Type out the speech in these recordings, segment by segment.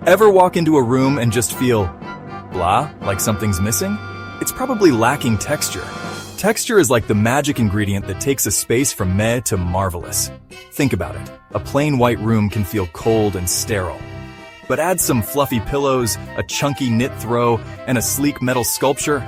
Ever walk into a room and just feel blah, like something's missing? It's probably lacking texture. Texture is like the magic ingredient that takes a space from meh to marvelous. Think about it. A plain white room can feel cold and sterile. But add some fluffy pillows, a chunky knit throw, and a sleek metal sculpture.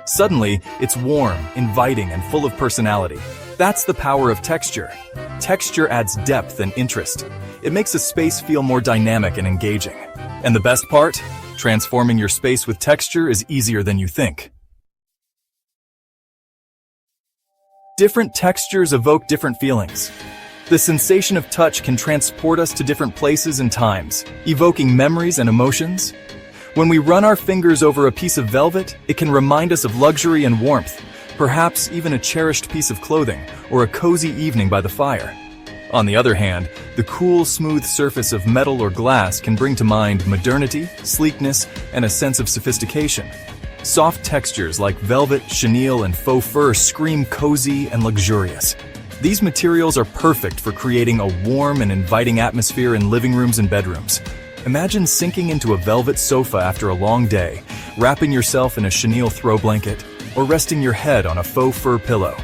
Suddenly, it's warm, inviting, and full of personality. That's the power of texture. Texture adds depth and interest. It makes a space feel more dynamic and engaging. And the best part? Transforming your space with texture is easier than you think. Different textures evoke different feelings. The sensation of touch can transport us to different places and times, evoking memories and emotions. When we run our fingers over a piece of velvet, it can remind us of luxury and warmth, perhaps even a cherished piece of clothing or a cozy evening by the fire. On the other hand, the cool, smooth surface of metal or glass can bring to mind modernity, sleekness, and a sense of sophistication. Soft textures like velvet, chenille, and faux fur scream cozy and luxurious. These materials are perfect for creating a warm and inviting atmosphere in living rooms and bedrooms. Imagine sinking into a velvet sofa after a long day, wrapping yourself in a chenille throw blanket, or resting your head on a faux fur pillow.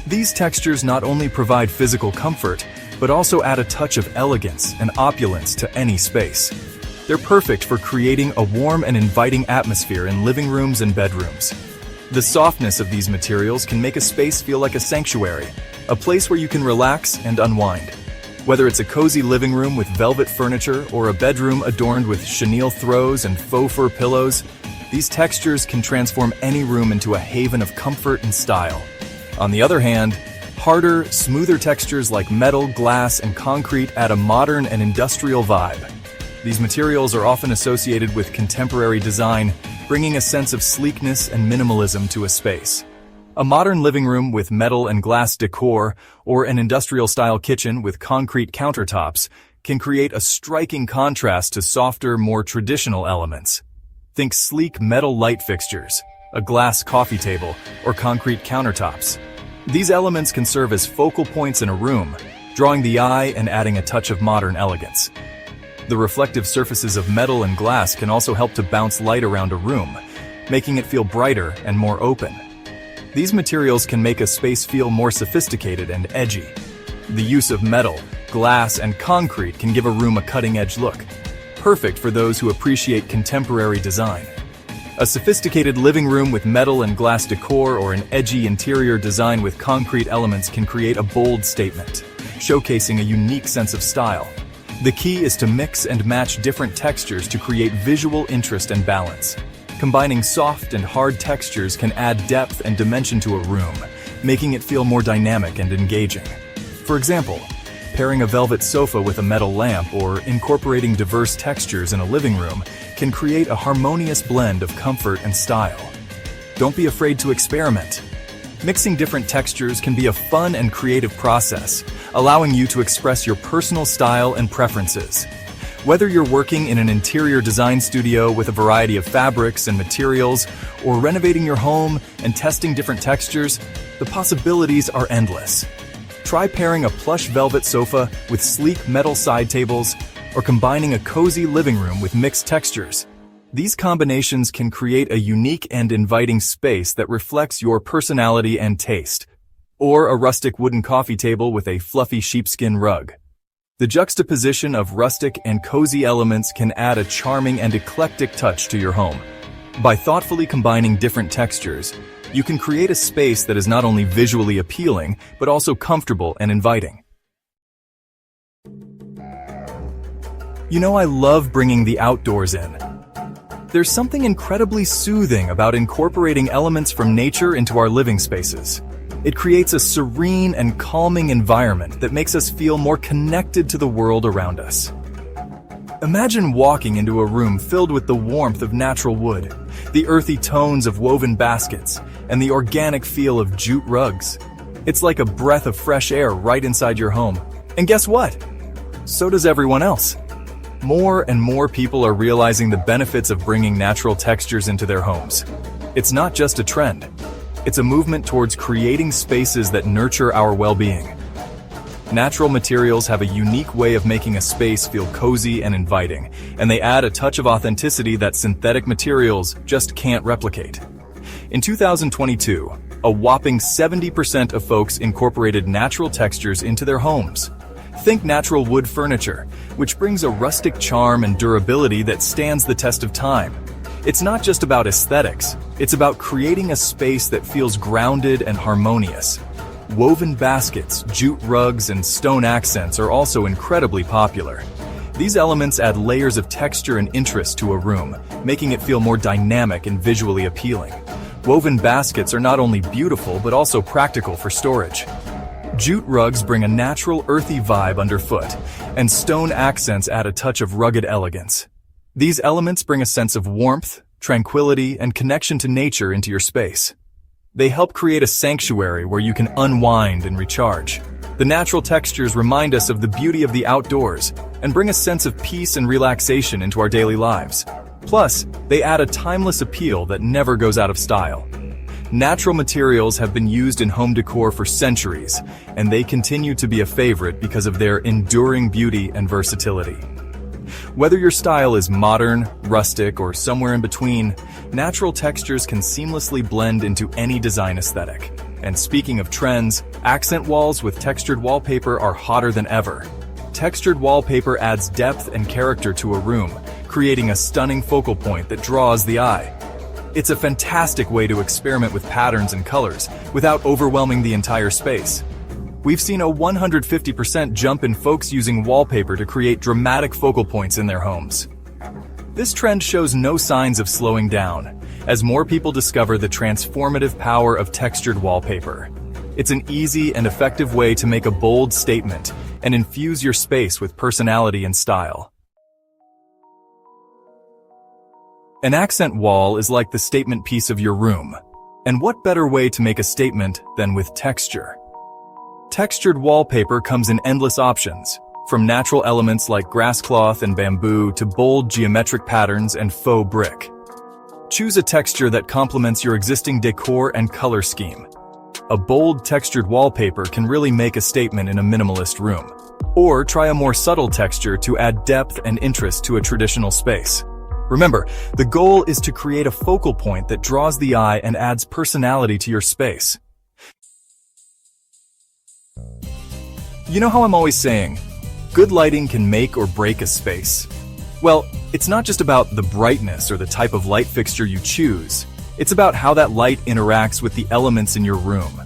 These textures not only provide physical comfort, but also add a touch of elegance and opulence to any space. They're perfect for creating a warm and inviting atmosphere in living rooms and bedrooms. The softness of these materials can make a space feel like a sanctuary, a place where you can relax and unwind. Whether it's a cozy living room with velvet furniture or a bedroom adorned with chenille throws and faux fur pillows, these textures can transform any room into a haven of comfort and style. On the other hand, harder, smoother textures like metal, glass, and concrete add a modern and industrial vibe. These materials are often associated with contemporary design, bringing a sense of sleekness and minimalism to a space. A modern living room with metal and glass decor, or an industrial-style kitchen with concrete countertops, can create a striking contrast to softer, more traditional elements. Think sleek metal light fixtures, a glass coffee table, or concrete countertops. These elements can serve as focal points in a room, drawing the eye and adding a touch of modern elegance. The reflective surfaces of metal and glass can also help to bounce light around a room, making it feel brighter and more open. These materials can make a space feel more sophisticated and edgy. The use of metal, glass, and concrete can give a room a cutting-edge look, perfect for those who appreciate contemporary design. A sophisticated living room with metal and glass decor or an edgy interior design with concrete elements can create a bold statement, showcasing a unique sense of style. The key is to mix and match different textures to create visual interest and balance. Combining soft and hard textures can add depth and dimension to a room, making it feel more dynamic and engaging. For example, pairing a velvet sofa with a metal lamp or incorporating diverse textures in a living room can create a harmonious blend of comfort and style. Don't be afraid to experiment. Mixing different textures can be a fun and creative process, allowing you to express your personal style and preferences. Whether you're working in an interior design studio with a variety of fabrics and materials, or renovating your home and testing different textures, the possibilities are endless. Try pairing a plush velvet sofa with sleek metal side tables, or combining a cozy living room with mixed textures. These combinations can create a unique and inviting space that reflects your personality and taste. Or a rustic wooden coffee table with a fluffy sheepskin rug. The juxtaposition of rustic and cozy elements can add a charming and eclectic touch to your home. By thoughtfully combining different textures, you can create a space that is not only visually appealing, but also comfortable and inviting. You know, I love bringing the outdoors in. There's something incredibly soothing about incorporating elements from nature into our living spaces. It creates a serene and calming environment that makes us feel more connected to the world around us. Imagine walking into a room filled with the warmth of natural wood, the earthy tones of woven baskets, and the organic feel of jute rugs. It's like a breath of fresh air right inside your home. And guess what? So does everyone else. More and more people are realizing the benefits of bringing natural textures into their homes. It's not just a trend. It's a movement towards creating spaces that nurture our well-being. Natural materials have a unique way of making a space feel cozy and inviting, and they add a touch of authenticity that synthetic materials just can't replicate. In 2022, a whopping 70% of folks incorporated natural textures into their homes. Think natural wood furniture, which brings a rustic charm and durability that stands the test of time. It's not just about aesthetics, it's about creating a space that feels grounded and harmonious. Woven baskets, jute rugs, and stone accents are also incredibly popular. These elements add layers of texture and interest to a room, making it feel more dynamic and visually appealing. Woven baskets are not only beautiful but also practical for storage. Jute rugs bring a natural earthy vibe underfoot, and stone accents add a touch of rugged elegance. These elements bring a sense of warmth, tranquility, and connection to nature into your space. They help create a sanctuary where you can unwind and recharge. The natural textures remind us of the beauty of the outdoors and bring a sense of peace and relaxation into our daily lives. Plus, they add a timeless appeal that never goes out of style. Natural materials have been used in home decor for centuries, and they continue to be a favorite because of their enduring beauty and versatility. Whether your style is modern, rustic, or somewhere in between, natural textures can seamlessly blend into any design aesthetic. And speaking of trends, accent walls with textured wallpaper are hotter than ever. Textured wallpaper adds depth and character to a room, creating a stunning focal point that draws the eye. It's a fantastic way to experiment with patterns and colors without overwhelming the entire space. We've seen a 150% jump in folks using wallpaper to create dramatic focal points in their homes. This trend shows no signs of slowing down, as more people discover the transformative power of textured wallpaper. It's an easy and effective way to make a bold statement and infuse your space with personality and style. An accent wall is like the statement piece of your room. And what better way to make a statement than with texture? Textured wallpaper comes in endless options, from natural elements like grass cloth and bamboo to bold geometric patterns and faux brick. Choose a texture that complements your existing decor and color scheme. A bold textured wallpaper can really make a statement in a minimalist room. Or try a more subtle texture to add depth and interest to a traditional space. Remember, the goal is to create a focal point that draws the eye and adds personality to your space. You know how I'm always saying, good lighting can make or break a space? Well, it's not just about the brightness or the type of light fixture you choose. It's about how that light interacts with the elements in your room.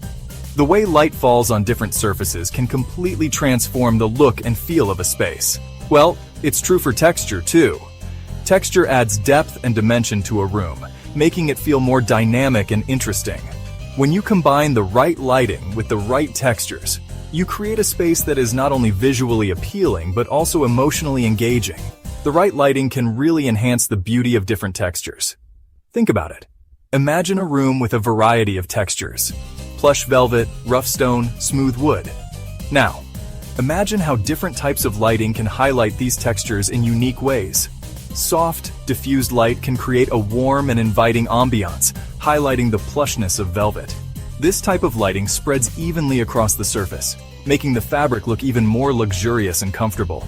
The way light falls on different surfaces can completely transform the look and feel of a space. Well, it's true for texture too. Texture adds depth and dimension to a room, making it feel more dynamic and interesting. When you combine the right lighting with the right textures, you create a space that is not only visually appealing but also emotionally engaging. The right lighting can really enhance the beauty of different textures. Think about it. Imagine a room with a variety of textures: plush velvet, rough stone, smooth wood. Now, imagine how different types of lighting can highlight these textures in unique ways. Soft, diffused light can create a warm and inviting ambiance, highlighting the plushness of velvet. This type of lighting spreads evenly across the surface, making the fabric look even more luxurious and comfortable.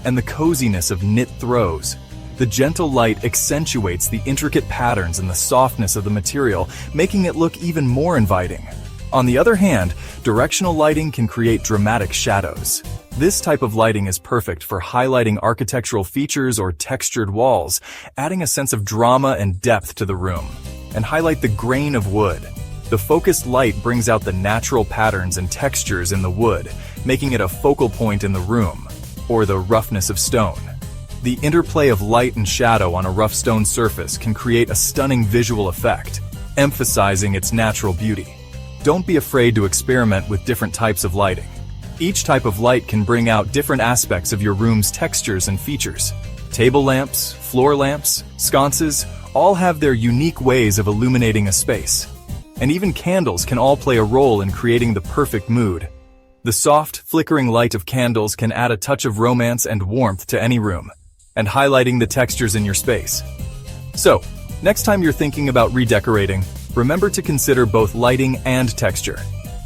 And the coziness of knit throws. The gentle light accentuates the intricate patterns and the softness of the material, making it look even more inviting. On the other hand, directional lighting can create dramatic shadows. This type of lighting is perfect for highlighting architectural features or textured walls, adding a sense of drama and depth to the room. And highlight the grain of wood. The focused light brings out the natural patterns and textures in the wood, making it a focal point in the room, or the roughness of stone. The interplay of light and shadow on a rough stone surface can create a stunning visual effect, emphasizing its natural beauty. Don't be afraid to experiment with different types of lighting. Each type of light can bring out different aspects of your room's textures and features. Table lamps, floor lamps, sconces, all have their unique ways of illuminating a space. And even candles can all play a role in creating the perfect mood. The soft, flickering light of candles can add a touch of romance and warmth to any room, and highlighting the textures in your space. So, next time you're thinking about redecorating, remember to consider both lighting and texture.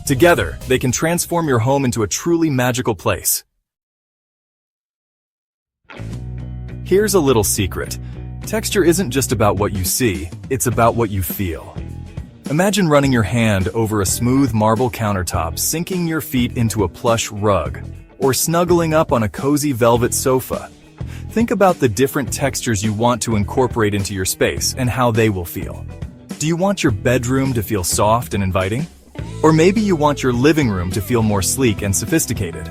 Together, they can transform your home into a truly magical place. Here's a little secret. Texture isn't just about what you see, it's about what you feel. Imagine running your hand over a smooth marble countertop, sinking your feet into a plush rug, or snuggling up on a cozy velvet sofa. Think about the different textures you want to incorporate into your space and how they will feel. Do you want your bedroom to feel soft and inviting? Or maybe you want your living room to feel more sleek and sophisticated.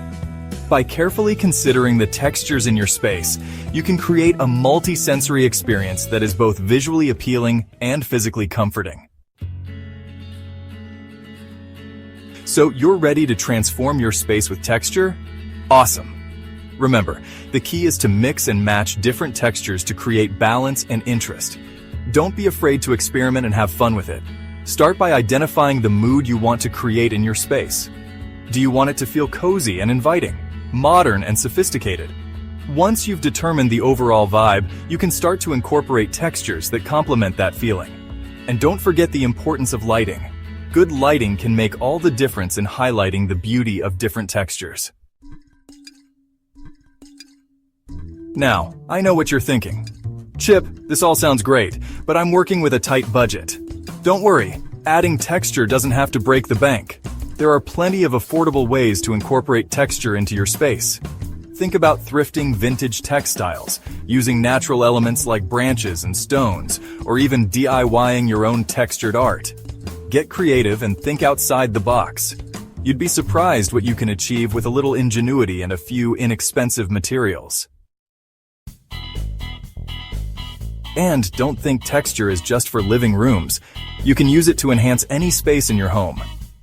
By carefully considering the textures in your space, you can create a multi-sensory experience that is both visually appealing and physically comforting. So you're ready to transform your space with texture? Awesome! Remember, the key is to mix and match different textures to create balance and interest. Don't be afraid to experiment and have fun with it. Start by identifying the mood you want to create in your space. Do you want it to feel cozy and inviting, modern and sophisticated? Once you've determined the overall vibe, you can start to incorporate textures that complement that feeling. And don't forget the importance of lighting. Good lighting can make all the difference in highlighting the beauty of different textures. Now, I know what you're thinking. Chip, this all sounds great, but I'm working with a tight budget. Don't worry, adding texture doesn't have to break the bank. There are plenty of affordable ways to incorporate texture into your space. Think about thrifting vintage textiles, using natural elements like branches and stones, or even DIYing your own textured art. Get creative and think outside the box. You'd be surprised what you can achieve with a little ingenuity and a few inexpensive materials. And don't think texture is just for living rooms. You can use it to enhance any space in your home.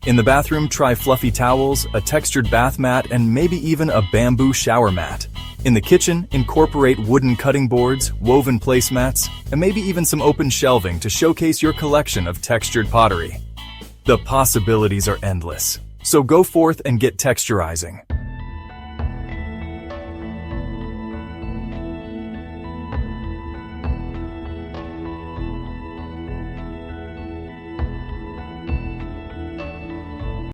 In the bathroom, try fluffy towels, a textured bath mat, and maybe even a bamboo shower mat. In the kitchen, incorporate wooden cutting boards, woven placemats, and maybe even some open shelving to showcase your collection of textured pottery. The possibilities are endless. So go forth and get texturizing.